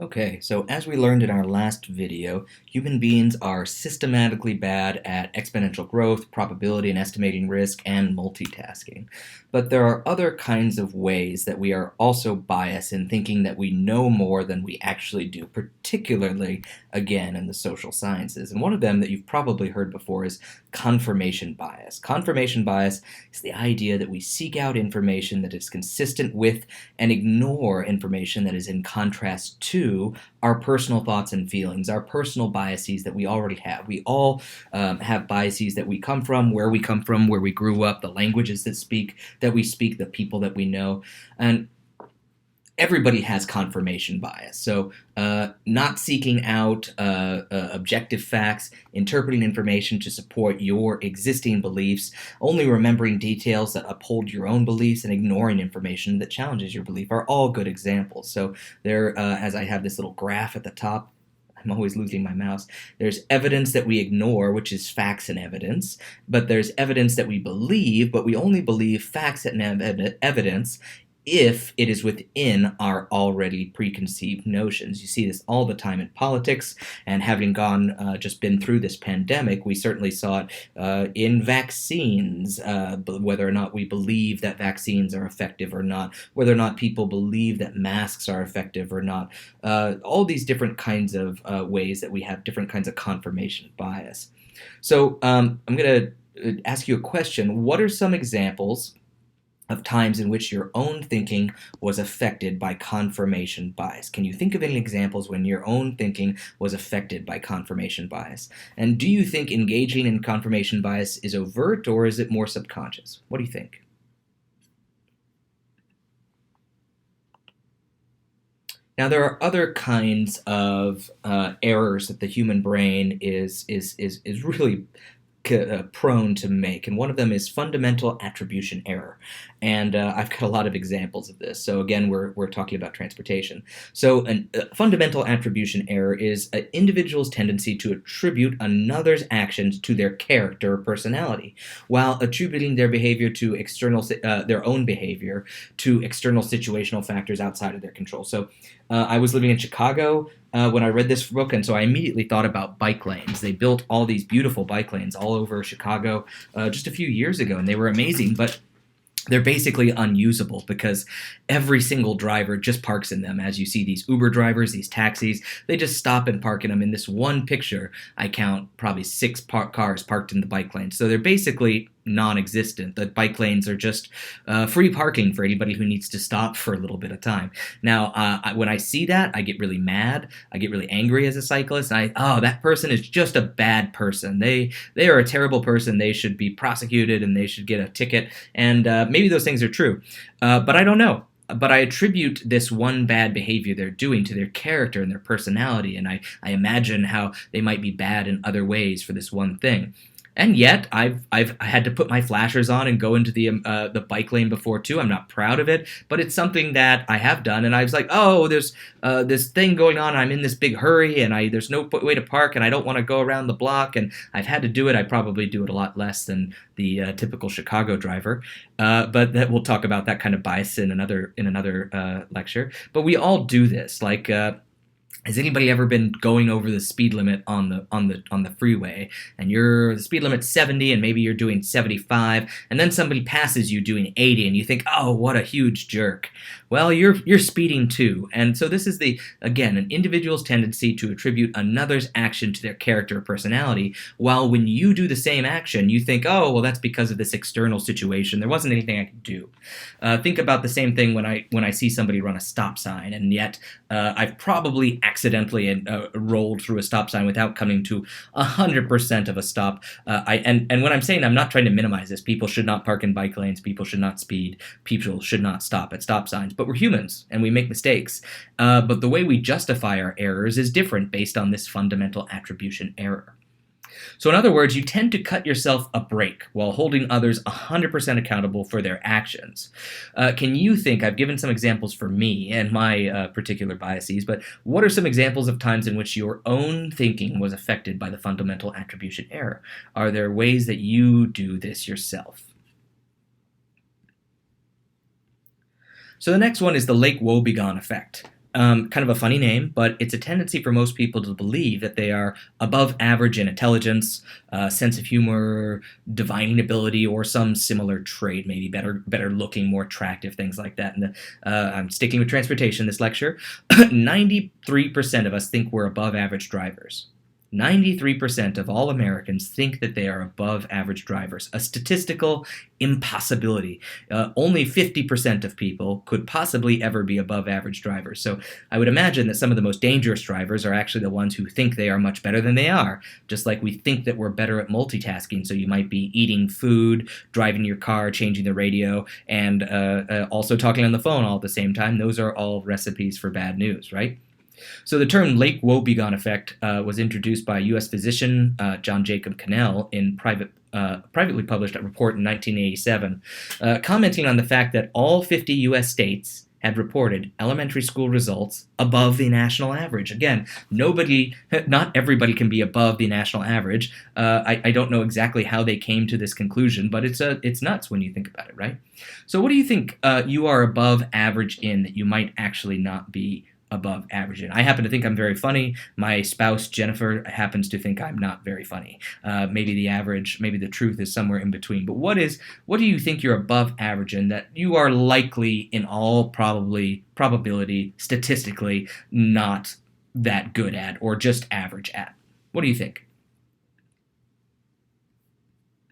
Okay, so as we learned in our last video, human beings are systematically bad at exponential growth, probability and estimating risk, and multitasking. But there are other kinds of ways that we are also biased in thinking that we know more than we actually do, particularly, again, in the social sciences. And one of them that you've probably heard before is confirmation bias. Confirmation bias is the idea that we seek out information that is consistent with and ignore information that is in contrast to our personal thoughts and feelings, our personal biases that we already have. We all have biases that we come from, where we grew up, the languages that we speak, the people that we know, and everybody has confirmation bias. So, not seeking out objective facts, interpreting information to support your existing beliefs, only remembering details that uphold your own beliefs, and ignoring information that challenges your belief are all good examples. So, there, as I have this little graph at the top, I'm always losing my mouse. There's evidence that we ignore, which is facts and evidence, but there's evidence that we believe, but we only believe facts and evidence if it is within our already preconceived notions. You see this all the time in politics, and having just been through this pandemic, we certainly saw it in vaccines, whether or not we believe that vaccines are effective or not, whether or not people believe that masks are effective or not, all these different kinds of ways that we have different kinds of confirmation bias. So I'm going to ask you a question. What are some examples of times in which your own thinking was affected by confirmation bias? Can you think of any examples when your own thinking was affected by confirmation bias? And do you think engaging in confirmation bias is overt, or is it more subconscious? What do you think? Now, there are other kinds of errors that the human brain is really prone to make, and one of them is fundamental attribution error. And I've got a lot of examples of this. So again, we're talking about transportation. So a fundamental attribution error is an individual's tendency to attribute another's actions to their character or personality, while attributing their own behavior to external situational factors outside of their control. So I was living in Chicago when I read this book, and so I immediately thought about bike lanes. They built all these beautiful bike lanes all over Chicago just a few years ago, and they were amazing, but they're basically unusable because every single driver just parks in them. As you see these Uber drivers, these taxis, they just stop and park in them. In this one picture, I count probably six cars parked in the bike lane. So they're basically non-existent. The bike lanes are just free parking for anybody who needs to stop for a little bit of time. Now, when I see that, I get really mad. I get really angry as a cyclist. That person is just a bad person. They are a terrible person. They should be prosecuted and they should get a ticket. And maybe those things are true, but I don't know. But I attribute this one bad behavior they're doing to their character and their personality, and I imagine how they might be bad in other ways for this one thing. And yet, I've had to put my flashers on and go into the bike lane before too. I'm not proud of it, but it's something that I have done. And I was like, oh, there's this thing going on. I'm in this big hurry, and there's no way to park, and I don't want to go around the block. And I've had to do it. I probably do it a lot less than the typical Chicago driver. But we'll talk about that kind of bias in another lecture. But we all do this, like. Has anybody ever been going over the speed limit on the freeway, and the speed limit's 70 and maybe you're doing 75, and then somebody passes you doing 80 and you think, "Oh, what a huge jerk." Well, you're speeding too. And so this is again an individual's tendency to attribute another's action to their character or personality, while when you do the same action, you think, "Oh, well, that's because of this external situation. There wasn't anything I could do." Think about the same thing when I see somebody run a stop sign, and yet I've probably accidentally rolled through a stop sign without coming to 100% of a stop. And when I'm saying, I'm not trying to minimize this. People should not park in bike lanes. People should not speed. People should not stop at stop signs. But we're humans, and we make mistakes. But the way we justify our errors is different based on this fundamental attribution error. So in other words, you tend to cut yourself a break while holding others 100% accountable for their actions. Can you think, I've given some examples for me and my particular biases, but what are some examples of times in which your own thinking was affected by the fundamental attribution error? Are there ways that you do this yourself? So the next one is the Lake Woebegone effect. Kind of a funny name, but it's a tendency for most people to believe that they are above average in intelligence, sense of humor, divining ability, or some similar trait, maybe better looking, more attractive, things like that. And I'm sticking with transportation this lecture. 93% of us think we're above average drivers. 93% of all Americans think that they are above average drivers, a statistical impossibility. Only 50% of people could possibly ever be above average drivers. So I would imagine that some of the most dangerous drivers are actually the ones who think they are much better than they are, just like we think that we're better at multitasking. So you might be eating food, driving your car, changing the radio, and also talking on the phone all at the same time. Those are all recipes for bad news, right? So the term Lake Wobegon effect was introduced by U.S. physician John Jacob Cannell in privately published report in 1987, commenting on the fact that all 50 U.S. states had reported elementary school results above the national average. Again, not everybody can be above the national average. I don't know exactly how they came to this conclusion, but it's nuts when you think about it, right? So what do you think you are above average in that you might actually not be above average in? I happen to think I'm very funny. My spouse, Jennifer, happens to think I'm not very funny. Maybe the truth is somewhere in between. But what do you think you're above average in that you are likely in all probability, statistically, not that good at or just average at? What do you think?